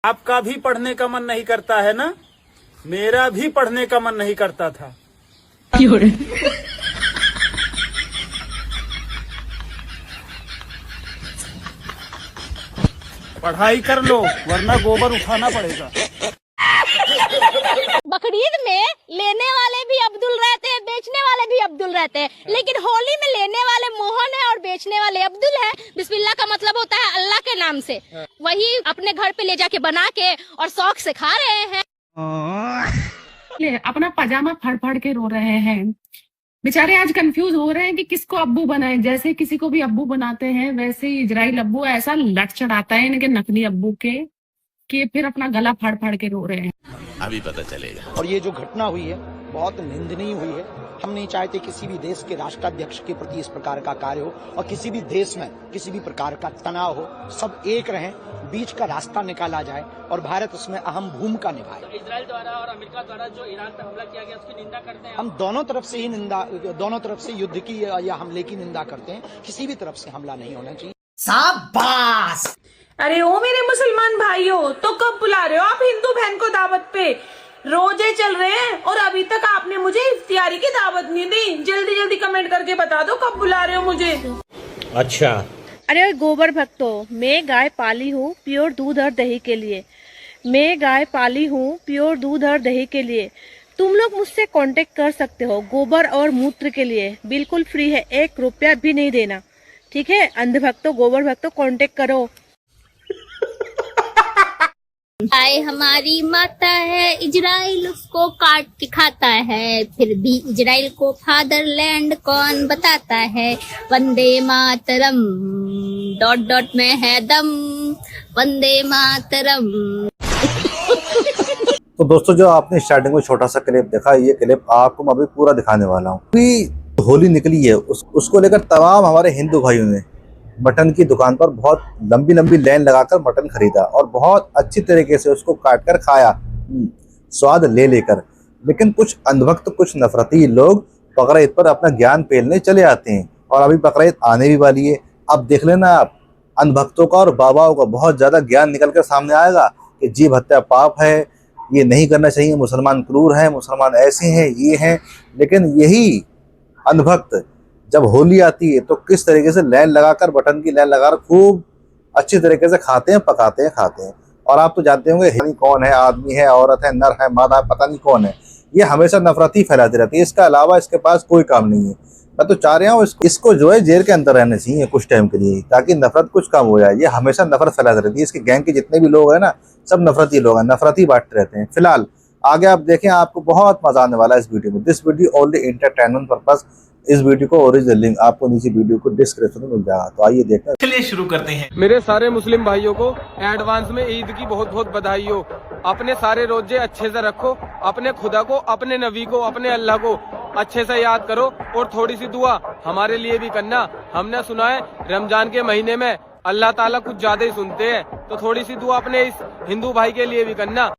आपका भी पढ़ने का मन नहीं करता है ना? मेरा भी पढ़ने का मन नहीं करता था। पढ़ाई कर लो वरना गोबर उठाना पड़ेगा। बकरीद में लेने वाले भी अब्दुल रहते हैं, बेचने वाले भी अब्दुल रहते हैं, लेकिन होली में लेने वाले मोहन है और बेचने वाले अब्दुल है। बिस्मिल्लाह का मतलब होता है अल्लाह के नाम से। वही अपने घर पे ले जाके बना के और शौक से खा रहे हैं। अपना पजामा फाड़ फाड़ के रो रहे हैं बेचारे। आज कंफ्यूज हो रहे हैं कि किसको अब्बू बनाए। जैसे किसी को भी अब्बू बनाते हैं वैसे ही इजराइल अब्बू ऐसा लट चढ़ाता है इनके नकली अब्बू के कि फिर अपना गला फाड़ फाड़ के रो रहे हैं। अभी पता चलेगा। और ये जो घटना हुई है बहुत निंदनीय हुई है। हम नहीं चाहते किसी भी देश के राष्ट्राध्यक्ष के प्रति इस प्रकार का कार्य हो और किसी भी देश में किसी भी प्रकार का तनाव हो। सब एक रहें, बीच का रास्ता निकाला जाए और भारत उसमें अहम भूमिका निभाए। इजराइल द्वारा और अमेरिका द्वारा जो ईरान पर हमला किया गया उसकी निंदा करते हैं। हम दोनों तरफ से ही निंदा, दोनों तरफ से युद्ध की या हमले की निंदा करते हैं। किसी भी तरफ से हमला नहीं होना चाहिए। शाबाश। अरे ओ मेरे मुसलमान भाइयों, तो कब बुला रहे हो आप हिंदू बहन को दावत पे? रोजे चल रहे हैं और अभी तक आपने मुझे इफ्तियारी की दावत नहीं दी। जल्दी जल्दी कमेंट करके बता दो कब बुला रहे हो मुझे। अच्छा। अरे गोबर भक्तों, मैं गाय पाली हूँ प्योर दूध और दही के लिए। मैं गाय पाली हूँ प्योर दूध और दही के लिए। तुम लोग मुझसे कांटेक्ट कर सकते हो गोबर और मूत्र के लिए। बिल्कुल फ्री है, 1 रुपया भी नहीं देना। ठीक है, अंध भक्तों, गोबर भक्तों, कांटेक्ट करो। गाय हमारी माता है, इजराइल उसको काट के खाता है, फिर भी इजराइल को फादरलैंड कौन बताता है। वंदे मातरम डॉट डॉट में है दम, वंदे मातरम। तो दोस्तों, जो आपने स्टार्टिंग में छोटा सा क्लिप देखा, ये क्लिप आपको मैं अभी पूरा दिखाने वाला हूँ। अभी होली निकली है, उसको लेकर तमाम हमारे हिंदू भाइयों ने मटन की दुकान पर बहुत लंबी लंबी लाइन लगाकर मटन खरीदा और बहुत अच्छी तरीके से उसको काट कर खाया, स्वाद ले लेकर। लेकिन कुछ अंधभक्त, कुछ नफरती लोग बकरीद पर अपना ज्ञान पेलने चले आते हैं और अभी बकरीद आने भी वाली है। अब देख लेना आप, अंधभक्तों का और बाबाओं का बहुत ज्यादा ज्ञान निकल कर सामने आएगा कि जीव हत्या पाप है, ये नहीं करना चाहिए, मुसलमान क्रूर हैं, मुसलमान ऐसे हैं, ये हैं। लेकिन यही अंधभक्त जब होली आती है तो किस तरीके से लाइन लगाकर, बटन की लाइन लगाकर खूब अच्छी तरीके से खाते हैं, पकाते हैं, खाते हैं। और आप तो जानते होंगे कौन है, आदमी है, औरत है, नर है, मादा है, पता नहीं कौन है। ये हमेशा नफरत ही फैलाती रहती है। इसके अलावा इसके पास कोई काम नहीं है। मैं तो चाह रहा हूँ इसको जो है जेल के अंदर रहने चाहिए कुछ टाइम के लिए, ताकि नफरत कुछ कम हो जाए। ये हमेशा नफरत फैलाती रहती है। इसके गैंग के जितने भी लोग हैं ना, सब नफरती लोग हैं, नफरत ही बांटते रहते हैं। फिलहाल आगे आप देखें, आपको बहुत मजा आने वाला है इस वीडियो में। This video only entertainment purpose. इस वीडियो को ओरिजिनल लिंक आपको नीचे वीडियो को डिस्क्रिप्शन में मिल जाएगा, तो आइए देखते हैं। चलिए शुरू करते हैं। मेरे सारे मुस्लिम भाइयों को एडवांस में ईद की बहुत बहुत बधाई हो। अपने सारे रोजे अच्छे से रखो, अपने खुदा को, अपने नबी को, अपने अल्लाह को अच्छे से याद करो और थोड़ी सी दुआ हमारे लिए भी करना। हमने सुना है रमजान के महीने में अल्लाह ताला कुछ ज्यादा ही सुनते हैं, तो थोड़ी सी दुआ अपने इस हिंदू भाई के लिए भी करना।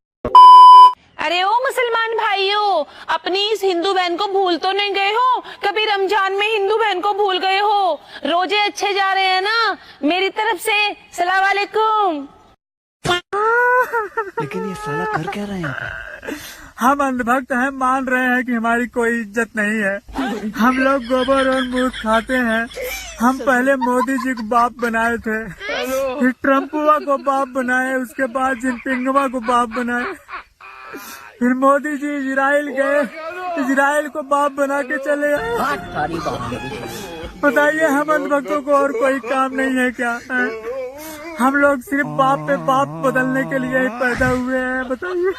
अरे ओ मुसलमान भाइयों, अपनी इस हिंदू बहन को भूल तो नहीं गए हो? कभी रमजान में हिंदू बहन को भूल गए हो? रोजे अच्छे जा रहे हैं ना? मेरी तरफ से सलाम वालेकुम। लेकिन ये साला कर क्या रहे हैं? हम अंधभक्त हैं, मान रहे हैं कि हमारी कोई इज्जत नहीं है। हम लोग गोबर और मूत्र खाते हैं। हम पहले मोदी जी को बाप बनाए थे, फिर ट्रम्पुआ को बाप बनाए, उसके बाद जिनपिंगवा को बाप बनाए, फिर मोदी जी इजराइल गए, इजराइल को बाप बना के चले आए। बताइए, हम अंधभक्तों को और कोई काम नहीं है क्या? हम लोग सिर्फ बाप पे बाप बदलने के लिए ही पैदा हुए हैं। बताइए।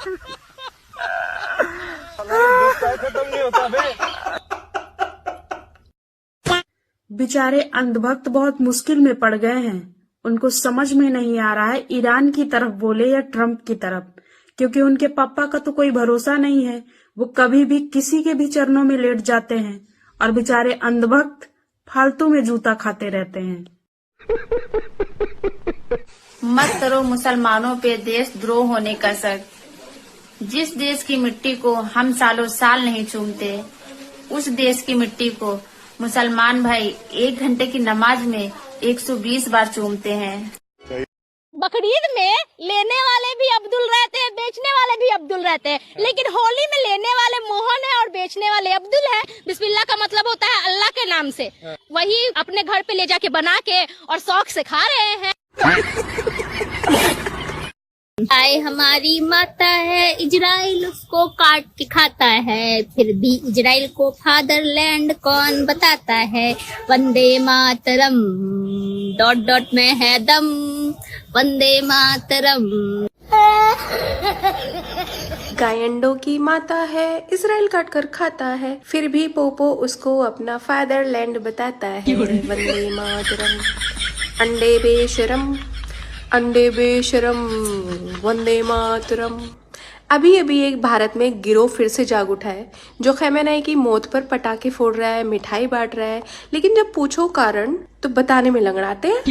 बेचारे अंधभक्त बहुत मुश्किल में पड़ गए हैं। उनको समझ में नहीं आ रहा है ईरान की तरफ बोले या ट्रम्प की तरफ, क्योंकि उनके पापा का तो कोई भरोसा नहीं है। वो कभी भी किसी के भी चरणों में लेट जाते हैं और बेचारे अंधभक्त फालतू में जूता खाते रहते हैं। मत करो मुसलमानों पे देशद्रोह होने का शक। जिस देश की मिट्टी को हम सालों साल नहीं चूमते, उस देश की मिट्टी को मुसलमान भाई 1 घंटे की नमाज में 120 बार चूमते हैं। बकरीद में लेने वाले भी अब्दुल रहते हैं, बेचने वाले भी अब्दुल रहते हैं, लेकिन होली में लेने वाले मोहन है और बेचने वाले अब्दुल है। बिस्मिल्लाह का मतलब होता है अल्लाह के नाम से। वही अपने घर पे ले जाके बना के और शौक से खा रहे हैं। गाय हमारी माता है, इजराइल उसको काट के खाता है, फिर भी इजराइल को फादरलैंड कौन बताता है। वंदे मातरम डॉट डॉट में है दम, वंदे मातरम। गाय अंडों की माता है, इजराइल काट कर खाता है, फिर भी पोपो उसको अपना फादरलैंड बताता है। वंदे मातरम। अंडे बेशरम, अंडे बेशरम, वंदे मातरम। अभी अभी एक भारत में गिरोह फिर से जाग उठा है जो खamenei की मौत पर पटाखे फोड़ रहा है, मिठाई बांट रहा है, लेकिन जब पूछो कारण तो बताने में लंगड़ाते हैं।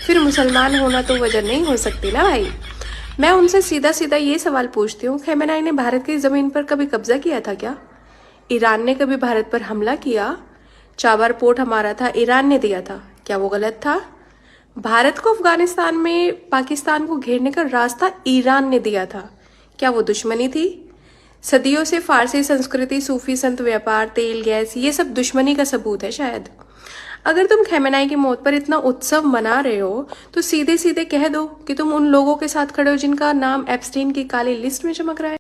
फिर मुसलमान होना तो वजह नहीं हो सकती ना भाई। मैं उनसे सीधा सीधा ये सवाल पूछती हूँ, खamenei ने भारत की जमीन पर कभी कब्जा किया था क्या? ईरान ने कभी भारत पर हमला किया? चाबार पोर्ट हमारा था, ईरान ने दिया था, क्या वो गलत था? भारत को अफगानिस्तान में पाकिस्तान को घेरने का रास्ता ईरान ने दिया था, क्या वो दुश्मनी थी? सदियों से फारसी संस्कृति, सूफी संत, व्यापार, तेल, गैस, ये सब दुश्मनी का सबूत है शायद। अगर तुम खamenei की मौत पर इतना उत्सव मना रहे हो तो सीधे सीधे कह दो कि तुम उन लोगों के साथ खड़े हो जिनका नाम एप्स्टीन की काली लिस्ट में चमक रहा है।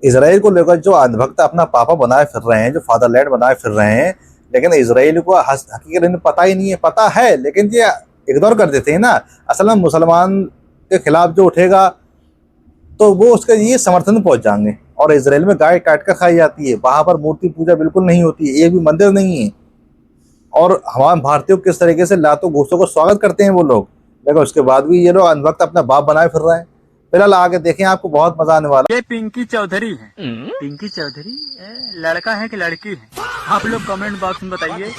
इसराइल को लेकर जो अंधभक्त अपना पापा बनाए फिर रहे हैं, जो फादरलैंड बनाए फिर रहे हैं, लेकिन इसराइल को हकीकत में पता ही नहीं है। पता है लेकिन ये इग्नोर कर देते हैं ना। असल में मुसलमान के खिलाफ जो उठेगा तो वो उसके लिए समर्थन पहुंच जाएंगे। और इसराइल में गाय काट कर खाई जाती है, वहां पर मूर्ति पूजा बिल्कुल नहीं होती है, एक भी मंदिर नहीं है। और हमारे भारतीयों किस तरीके से लातों घूसों को स्वागत करते हैं वो लोग, लेकिन उसके बाद भी ये लोग अंधभक्त अपना बाप बनाए फिर रहे हैं। फिलहाल आगे देखें, आपको बहुत मजा आने वाला। ये पिंकी चौधरी है। पिंकी चौधरी लड़का है कि लड़की है? आप लोग कमेंट बॉक्स में बताइए।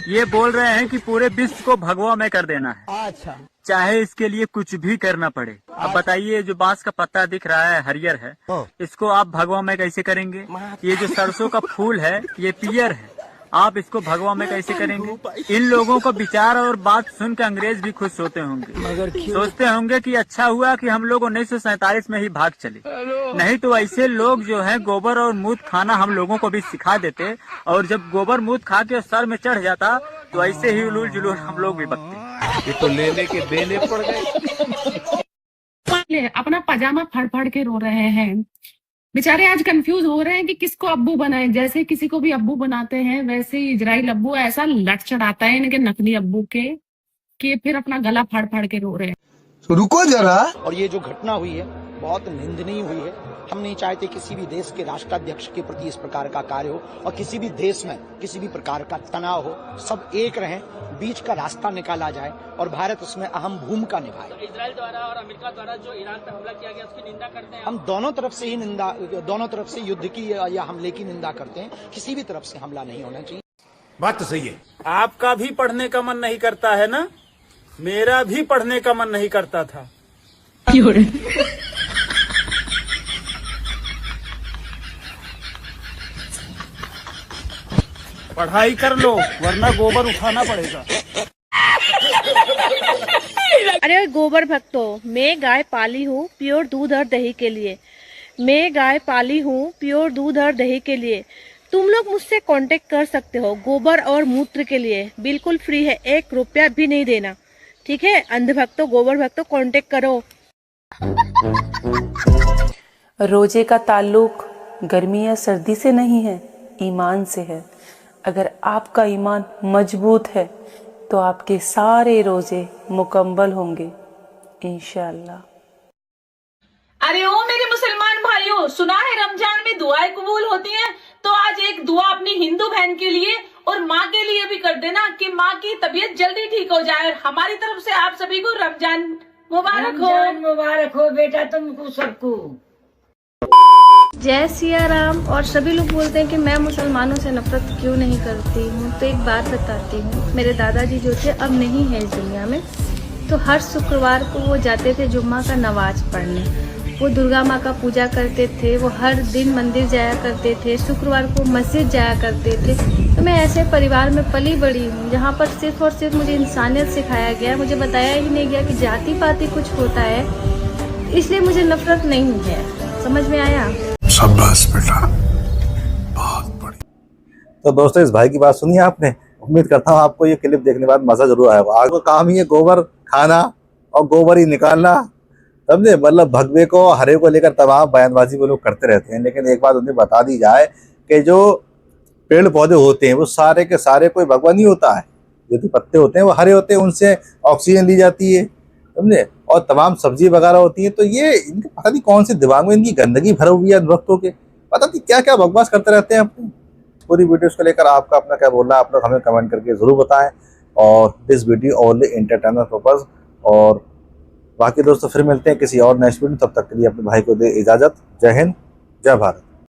ये बोल रहे हैं कि पूरे विश्व को भगवा में कर देना है। अच्छा, चाहे इसके लिए कुछ भी करना पड़े। अब बताइए, जो बांस का पत्ता दिख रहा है हरियर है, इसको आप भगवा में कैसे करेंगे? ये जो सरसों का फूल है ये पियर है, आप इसको भगवा में कैसे करेंगे? इन लोगों को विचार और बात सुन के अंग्रेज भी खुश होते होंगे, सोचते होंगे कि अच्छा हुआ कि हम लोग 1947 में ही भाग चले, नहीं तो ऐसे लोग जो है गोबर और मूत खाना हम लोगों को भी सिखा देते, और जब गोबर मूत खा के सर में चढ़ जाता तो ऐसे ही उलूल जुलूल हम लोग भी बकते। ये तो लेने के देने पड़ गए। अपना पजामा फाड़ फाड़ के रो रहे हैं बेचारे। आज कंफ्यूज हो रहे हैं कि किसको अब्बू बनाए। जैसे किसी को भी अब्बू बनाते हैं वैसे ही इजराइल अब्बू ऐसा लट चढ़ाता है इनके नकली अब्बू के कि फिर अपना गला फाड़ फाड़ के रो रहे हैं। तो रुको जरा। और ये जो घटना हुई है बहुत निंदनीय हुई है। हम नहीं चाहते किसी भी देश के राष्ट्राध्यक्ष के प्रति इस प्रकार का कार्य हो, और किसी भी देश में किसी भी प्रकार का तनाव हो, सब एक रहें, बीच का रास्ता निकाला जाए और भारत उसमें अहम भूमिका निभाए। तो इजराइल द्वारा और अमेरिका द्वारा जो ईरान पर हमला किया गया उसकी निंदा करते हैं। हम दोनों तरफ से ही निंदा, दोनों तरफ से युद्ध की या हमले की निंदा करते हैं। किसी भी तरफ से हमला नहीं होना चाहिए। बात तो सही है। आपका भी पढ़ने का मन नहीं करता है ना? मेरा भी पढ़ने का मन नहीं करता था। पढ़ाई कर लो वरना गोबर उठाना पड़ेगा। अरे गोबर भक्तों, मैं गाय पाली हूँ प्योर दूध और दही के लिए। मैं गाय पाली हूँ प्योर दूध और दही के लिए। तुम लोग मुझसे कांटेक्ट कर सकते हो गोबर और मूत्र के लिए, बिल्कुल फ्री है, 1 रुपया भी नहीं देना। ठीक है अंध भक्तों, गोबर भक्तों, कांटेक्ट करो। रोजे का ताल्लुक गर्मी या सर्दी से नहीं है, ईमान से है। अगर आपका ईमान मजबूत है तो आपके सारे रोजे मुकम्मल होंगे इंशाअल्लाह। अरे ओ मेरे मुसलमान भाइयों, सुना है रमजान में दुआएं कबूल होती हैं, तो आज एक दुआ अपनी हिंदू बहन के लिए और माँ के लिए भी कर देना कि माँ की तबीयत जल्दी ठीक हो जाए। और हमारी तरफ से आप सभी को रमजान मुबारक हो। मुबारक हो बेटा तुमको सबको। जय सिया राम। और सभी लोग बोलते हैं कि मैं मुसलमानों से नफरत क्यों नहीं करती हूँ, तो एक बात बताती हूँ। मेरे दादाजी जो थे अब नहीं है इस दुनिया में, तो हर शुक्रवार को वो जाते थे जुम्मा का नमाज पढ़ने, वो दुर्गा माँ का पूजा करते थे, वो हर दिन मंदिर जाया करते थे, शुक्रवार को मस्जिद जाया करते थे। तो मैं ऐसे परिवार में पली बड़ी हूँ जहाँ पर सिर्फ और सिर्फ मुझे इंसानियत सिखाया गया, मुझे बताया ही नहीं गया कि जाति पाति कुछ होता है, इसलिए मुझे नफरत नहीं है। समझ में आया? शाबाश बेटा, बहुत बढ़िया। तो दोस्तों, इस भाई की बात सुनिए आपने। उम्मीद करता हूँ आपको ये क्लिप देखने के बाद मजा जरूर आएगा। आपको काम ही है गोबर खाना और गोबर ही निकालना, समझे। मतलब भगवे को हरे को लेकर तमाम बयानबाजी वो लोग करते रहते हैं, लेकिन एक बात उन्हें बता दी जाए कि जो पेड़ पौधे होते हैं वो सारे के सारे कोई भगवा नहीं होता है। जो पत्ते होते हैं वो हरे होते हैं, उनसे ऑक्सीजन ली जाती है, समझे। और तमाम सब्जी वगैरह होती है। तो ये इनके पता नहीं कौन से दिमाग में इनकी गंदगी भरी हुई है वक्तों के, पता नहीं क्या क्या बकवास करते रहते हैं। अपनी पूरी वीडियोस को लेकर आपका अपना क्या बोलना है आप लोग हमें कमेंट करके जरूर बताएं। और this video only entertainment purpose. और बाकी दोस्तों फिर मिलते हैं किसी और नेक्स्ट वीडियो, तब तक के लिए अपने भाई को दे इजाजत। जय हिंद, जय भारत।